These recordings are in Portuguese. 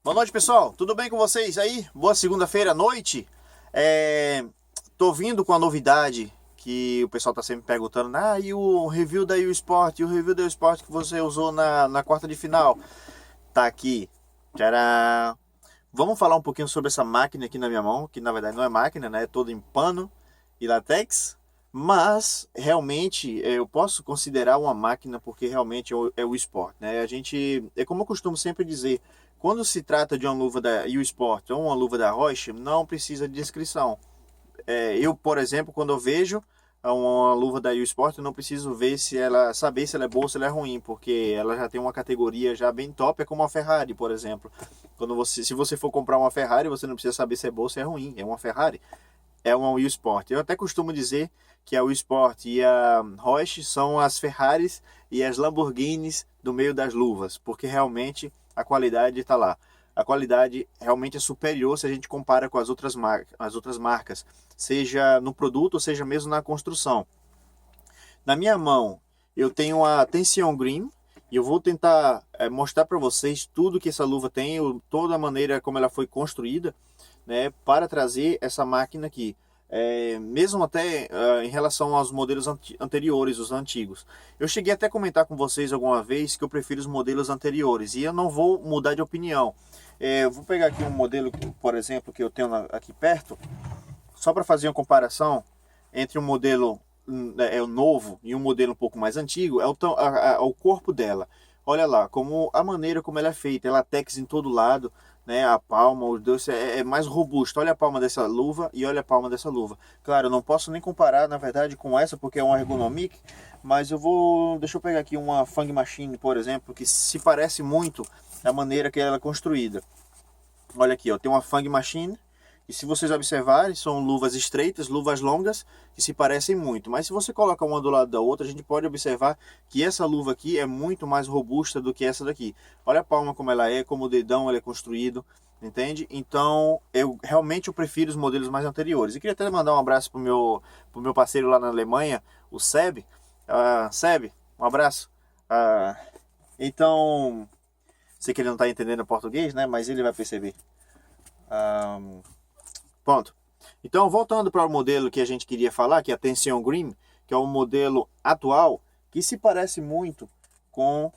Boa noite, pessoal. Tudo bem com vocês aí? Boa segunda-feira à noite. Tô vindo com a novidade que o pessoal tá sempre perguntando. E o review da U-Sport? E o review da U-Sport que você usou na quarta de final? Tá aqui. Tcharam! Vamos falar um pouquinho sobre essa máquina aqui na minha mão, que na verdade não é máquina, né? É toda em pano e latex. Mas realmente eu posso considerar uma máquina porque realmente é o esporte, né? É como eu costumo sempre dizer, quando se trata de uma luva da U-Sport ou uma luva da Roche, não precisa de descrição. Eu, por exemplo, quando eu vejo uma luva da U-Sport, eu não preciso saber se ela é boa ou se ela é ruim, porque ela já tem uma categoria já bem top, é como a Ferrari, por exemplo. Se você for comprar uma Ferrari, você não precisa saber se é boa ou se é ruim, é uma Ferrari, é uma Wii Sport. Eu até costumo dizer que a Wii Sport e a Roche são as Ferraris e as Lamborghinis do meio das luvas, porque realmente a qualidade está lá. A qualidade realmente é superior se a gente compara com as outras marcas, seja no produto ou seja mesmo na construção. Na minha mão eu tenho a Tension Green e eu vou tentar mostrar para vocês tudo que essa luva tem, toda a maneira como ela foi construída, né, para trazer essa máquina aqui. Mesmo até em relação aos modelos anteriores, os antigos. Eu cheguei até a comentar com vocês alguma vez que eu prefiro os modelos anteriores e eu não vou mudar de opinião. Eu vou pegar aqui um modelo, por exemplo, que eu tenho aqui perto, só para fazer uma comparação entre um modelo o novo e um modelo um pouco mais antigo, o corpo dela. Olha lá, como a maneira como ela é feita, é latex em todo lado, né? A palma, os dois é mais robusto. Olha a palma dessa luva e olha a palma dessa luva. Claro, eu não posso nem comparar, na verdade, com essa, porque é uma ergonomic, mas deixa eu pegar aqui uma Fang Machine, por exemplo, que se parece muito da maneira que ela é construída. Olha aqui, ó, tem uma Fang Machine, e se vocês observarem, são luvas estreitas, luvas longas, que se parecem muito. Mas se você coloca uma do lado da outra, a gente pode observar que essa luva aqui é muito mais robusta do que essa daqui. Olha a palma como ela é, como o dedão ele é construído, entende? Então, eu prefiro os modelos mais anteriores. E queria até mandar um abraço pro meu parceiro lá na Alemanha, o Seb. Seb, um abraço. Então, sei que ele não está entendendo português, né? Mas ele vai perceber. Pronto. Então, voltando para o modelo que a gente queria falar, que é a Tension Green, que é o modelo atual, que se parece muito com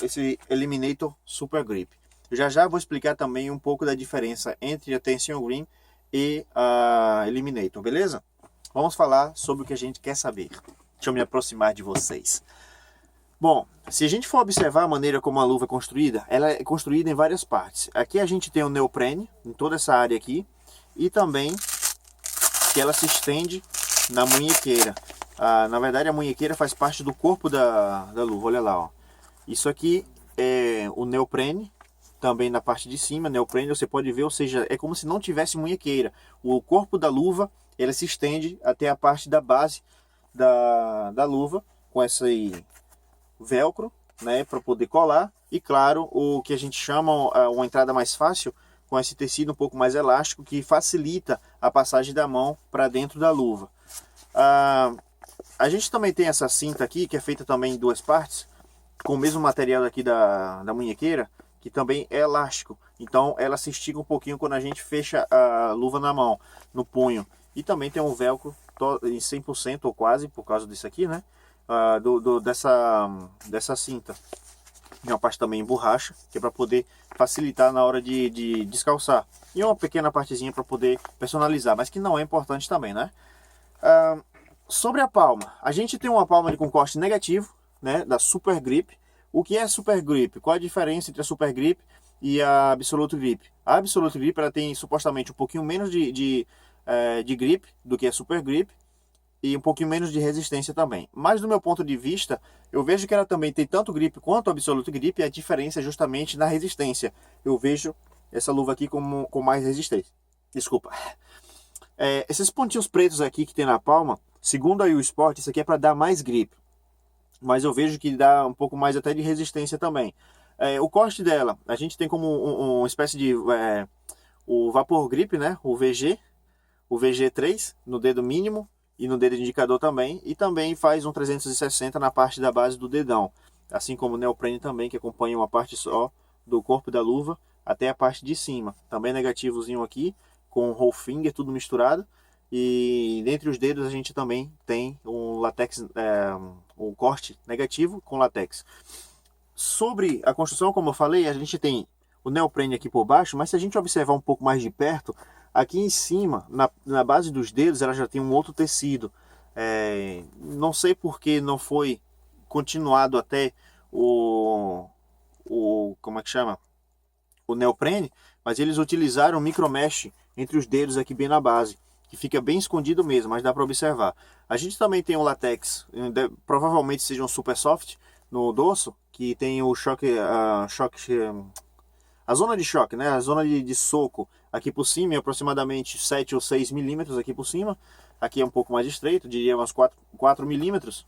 esse Eliminator Super Grip. Eu já vou explicar também um pouco da diferença entre a Tension Green e a Eliminator, beleza? Vamos falar sobre o que a gente quer saber. Deixa eu me aproximar de vocês. Bom, se a gente for observar a maneira como a luva é construída, ela é construída em várias partes. Aqui a gente tem o neoprene, em toda essa área aqui, e também que ela se estende na munhequeira. Na verdade, a munhequeira faz parte do corpo da luva, olha lá, ó. Isso aqui é o neoprene, também na parte de cima, neoprene, você pode ver, ou seja, é como se não tivesse munhequeira. O corpo da luva, ela se estende até a parte da base da luva, com esse velcro, né, para poder colar. E claro, o que a gente chama uma entrada mais fácil, com esse tecido um pouco mais elástico, que facilita a passagem da mão para dentro da luva. A gente também tem essa cinta aqui, que é feita também em duas partes, com o mesmo material aqui da munhequeira, que também é elástico. Então ela se estica um pouquinho quando a gente fecha a luva na mão, no punho. E também tem um velcro em 100% ou quase, por causa disso aqui, né? Dessa cinta. Tem uma parte também em borracha, que é para poder facilitar na hora de descalçar. E uma pequena partezinha para poder personalizar, mas que não é importante também, né? Sobre a palma, a gente tem uma palma com corte negativo, né, da Super Grip. O que é Super Grip? Qual a diferença entre a Super Grip e a Absolute Grip? A Absolute Grip ela tem supostamente um pouquinho menos de grip do que a Super Grip, e um pouquinho menos de resistência também. Mas do meu ponto de vista, eu vejo que ela também tem tanto grip quanto a Absolute Grip, e a diferença é justamente na resistência. Eu vejo essa luva aqui com mais resistência. Desculpa. Esses pontinhos pretos aqui que tem na palma, segundo a U-Sport, isso aqui é para dar mais grip. Mas eu vejo que dá um pouco mais até de resistência também. O corte dela, a gente tem como uma espécie de o Vapor Grip, né? O VG3 no dedo mínimo e no dedo indicador também, e também faz um 360 na parte da base do dedão, assim como o neoprene também, que acompanha uma parte só do corpo da luva, até a parte de cima. Também negativozinho aqui, com roll finger, tudo misturado. E dentre os dedos a gente também tem um latex, um corte negativo com latex. Sobre a construção, como eu falei, a gente tem o neoprene aqui por baixo, mas se a gente observar um pouco mais de perto, aqui em cima, na base dos dedos, ela já tem um outro tecido. Não sei por que não foi continuado até como é que chama? O neoprene, mas eles utilizaram micromesh entre os dedos aqui bem na base, que fica bem escondido mesmo, mas dá para observar. A gente também tem um latex, provavelmente seja um super soft no dorso, que tem o a zona de choque, né? A zona de soco aqui por cima é aproximadamente 7 ou 6 milímetros aqui por cima. Aqui é um pouco mais estreito, diria uns 4 milímetros.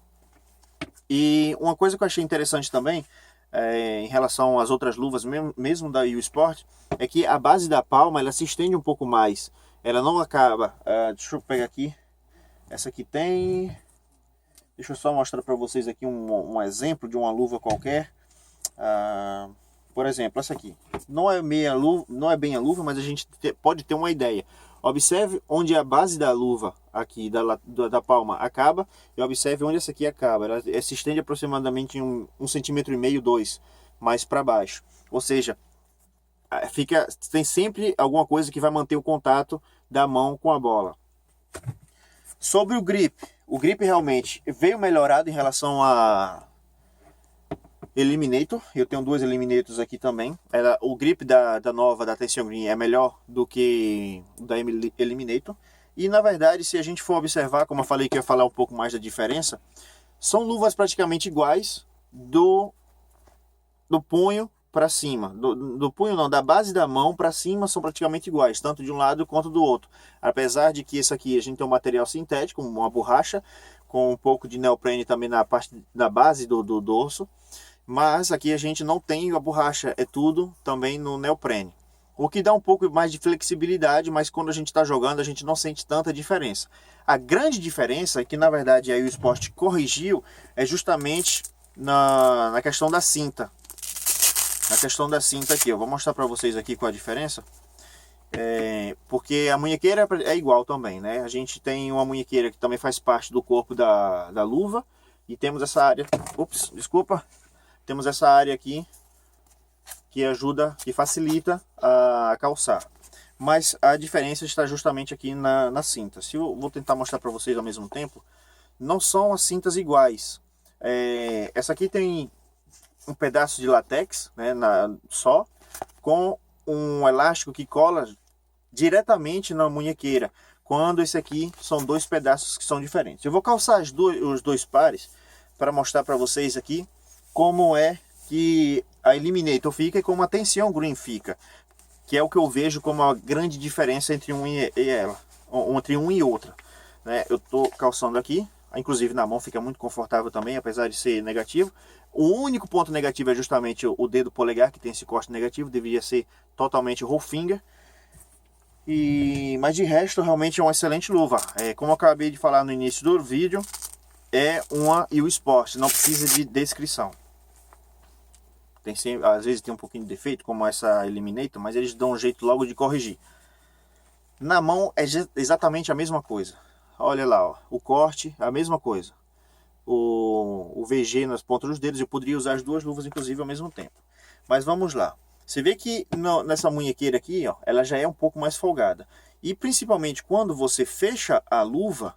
E uma coisa que eu achei interessante também, em relação às outras luvas, mesmo da U Sport, é que a base da palma ela se estende um pouco mais. Ela não acaba... deixa eu pegar aqui. Essa aqui tem... Deixa eu só mostrar para vocês aqui um exemplo de uma luva qualquer. Por exemplo, essa aqui. Não é bem a luva, mas a gente pode ter uma ideia. Observe onde a base da luva aqui, da palma, acaba. E observe onde essa aqui acaba. Ela se estende aproximadamente um centímetro e meio, 2, mais para baixo. Ou seja, tem sempre alguma coisa que vai manter o contato da mão com a bola. Sobre o grip realmente veio melhorado em relação a Eliminator. Eu tenho duas Eliminators aqui também. O grip da nova, da Tension Green, é melhor do que da Eliminator. E na verdade, se a gente for observar, como eu falei que eu ia falar um pouco mais da diferença, são luvas praticamente iguais do punho para cima. Do punho não, da base da mão para cima são praticamente iguais, tanto de um lado quanto do outro. Apesar de que esse aqui a gente tem um material sintético, uma borracha, com um pouco de neoprene também na parte da base do dorso. Mas aqui a gente não tem a borracha, é tudo também no neoprene. O que dá um pouco mais de flexibilidade, mas quando a gente está jogando a gente não sente tanta diferença. A grande diferença, que na verdade aí o Sport corrigiu, é justamente na questão da cinta. Na questão da cinta aqui, eu vou mostrar para vocês aqui qual a diferença. Porque a munhequeira é igual também, né? A gente tem uma munhequeira que também faz parte do corpo da luva. E temos essa área... Ups, desculpa. Temos essa área aqui que ajuda, que facilita a calçar. Mas a diferença está justamente aqui na cinta. Se eu vou tentar mostrar para vocês ao mesmo tempo, não são as cintas iguais. Essa aqui tem um pedaço de látex, né, só, com um elástico que cola diretamente na munhequeira. Quando esse aqui são dois pedaços que são diferentes. Eu vou calçar os dois pares para mostrar para vocês aqui como é que a Eliminator fica e como a Tension Green fica, que é o que eu vejo como a grande diferença entre entre um e outra, né? Eu estou calçando aqui, inclusive na mão fica muito confortável também, apesar de ser negativo. O único ponto negativo é justamente o dedo polegar, que tem esse corte negativo, deveria ser totalmente roll finger. Mas de resto, realmente é uma excelente luva. Como eu acabei de falar no início do vídeo, é uma U Sport, não precisa de descrição. Às vezes tem um pouquinho de defeito, como essa Eliminator, mas eles dão um jeito logo de corrigir. Na mão é exatamente a mesma coisa. Olha lá, ó, o corte, a mesma coisa. O VG nas pontas dos dedos, eu poderia usar as duas luvas inclusive ao mesmo tempo. Mas vamos lá. Você vê que nessa munhequeira aqui, ó, ela já é um pouco mais folgada. E principalmente quando você fecha a luva,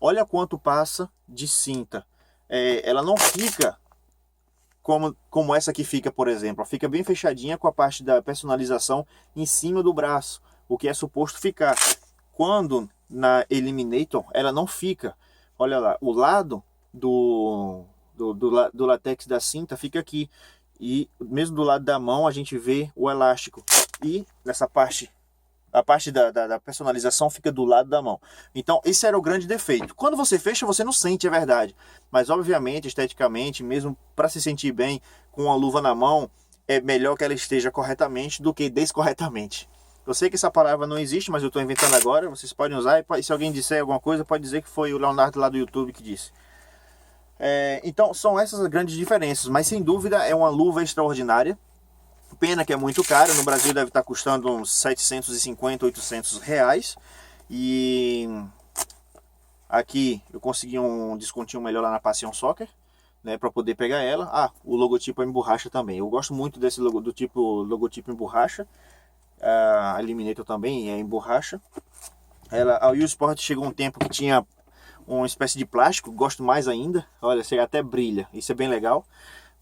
olha quanto passa de cinta. Ela não fica como essa aqui fica, por exemplo. Ela fica bem fechadinha com a parte da personalização em cima do braço, o que é suposto ficar. Quando na Eliminator, ela não fica. Olha lá, o lado do latex da cinta fica aqui. E mesmo do lado da mão a gente vê o elástico. E nessa parte... A parte da personalização fica do lado da mão. Então esse era o grande defeito. Quando você fecha, você não sente, é verdade. Mas obviamente, esteticamente, mesmo para se sentir bem com a luva na mão, é melhor que ela esteja corretamente do que descorretamente. Eu sei que essa palavra não existe, mas eu estou inventando agora. Vocês podem usar e se alguém disser alguma coisa, pode dizer que foi o Leonardo lá do YouTube que disse. Então são essas as grandes diferenças. Mas sem dúvida é uma luva extraordinária. Pena que é muito caro, no Brasil deve estar custando uns 750, 800 reais. E aqui eu consegui um descontinho melhor lá na Passion Soccer, né, para poder pegar ela. Ah, o logotipo é em borracha também. Eu gosto muito desse do tipo logotipo em borracha. A Eliminator também é em borracha. A Wii Sport chegou um tempo que tinha uma espécie de plástico, gosto mais ainda. Olha, chega até brilha, isso é bem legal.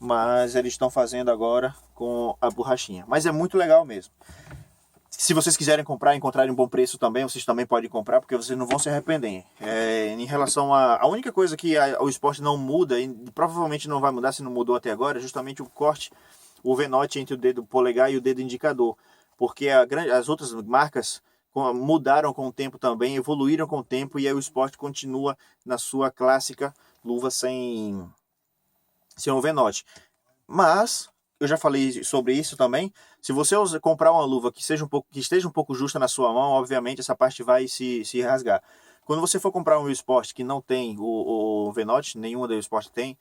Mas eles estão fazendo agora com a borrachinha. Mas é muito legal mesmo. Se vocês quiserem comprar e encontrarem um bom preço também, vocês também podem comprar, porque vocês não vão se arrepender. Em relação a única coisa que o esporte não muda, e provavelmente não vai mudar se não mudou até agora, é justamente o corte, o V-Note entre o dedo polegar e o dedo indicador. Porque as outras marcas mudaram com o tempo também, evoluíram com o tempo, e aí o esporte continua na sua clássica luva sem o V-Note. Mas eu já falei sobre isso também. Se você comprar uma luva que esteja um pouco justa na sua mão, obviamente essa parte vai se rasgar. Quando você for comprar um Wii Sport que não tem o V-Note, nenhuma da Wii Sport tem,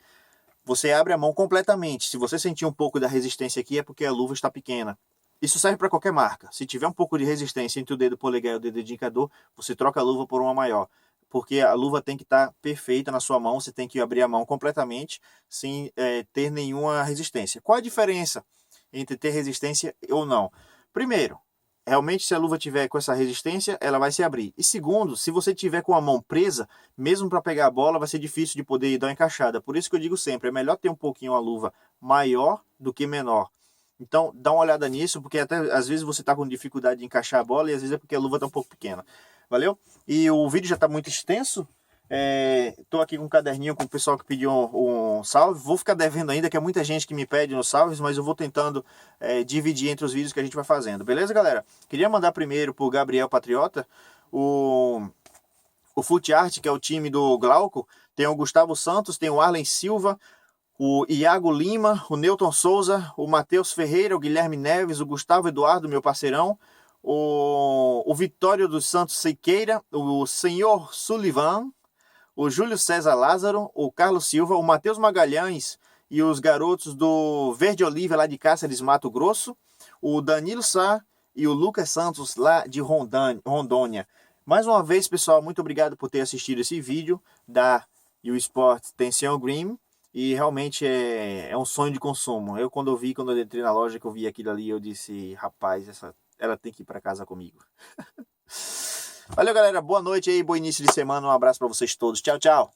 você abre a mão completamente. Se você sentir um pouco da resistência aqui, é porque a luva está pequena. Isso serve para qualquer marca. Se tiver um pouco de resistência entre o dedo polegar e o dedo indicador, você troca a luva por uma maior. Porque a luva tem que estar perfeita na sua mão, você tem que abrir a mão completamente sem ter nenhuma resistência. Qual a diferença entre ter resistência ou não? Primeiro, realmente se a luva tiver com essa resistência, ela vai se abrir. E segundo, se você tiver com a mão presa, mesmo para pegar a bola, vai ser difícil de poder dar uma encaixada. Por isso que eu digo sempre, é melhor ter um pouquinho a luva maior do que menor. Então, dá uma olhada nisso, porque até às vezes você está com dificuldade de encaixar a bola e às vezes é porque a luva está um pouco pequena. Valeu? E o vídeo já está muito extenso. Estou aqui com um caderninho com o pessoal que pediu um salve. Vou ficar devendo ainda, que é muita gente que me pede nos salves, mas eu vou tentando dividir entre os vídeos que a gente vai fazendo. Beleza, galera? Queria mandar primeiro para o Gabriel Patriota o Foot Art, que é o time do Glauco. Tem o Gustavo Santos, tem o Arlen Silva, o Iago Lima, o Newton Souza, o Matheus Ferreira, o Guilherme Neves, o Gustavo Eduardo, meu parceirão, o Vitório dos Santos Siqueira, o Senhor Sullivan, o Júlio César Lázaro, o Carlos Silva, o Matheus Magalhães e os garotos do Verde Oliva lá de Cáceres, Mato Grosso, o Danilo Sá e o Lucas Santos lá de Rondônia. Mais uma vez, pessoal, muito obrigado por ter assistido esse vídeo da Wii Sport Tension Green. E realmente é um sonho de consumo. Quando eu entrei na loja, que eu vi aquilo ali, eu disse, rapaz, ela tem que ir para casa comigo. Valeu, galera. Boa noite aí, bom início de semana. Um abraço para vocês todos. Tchau, tchau.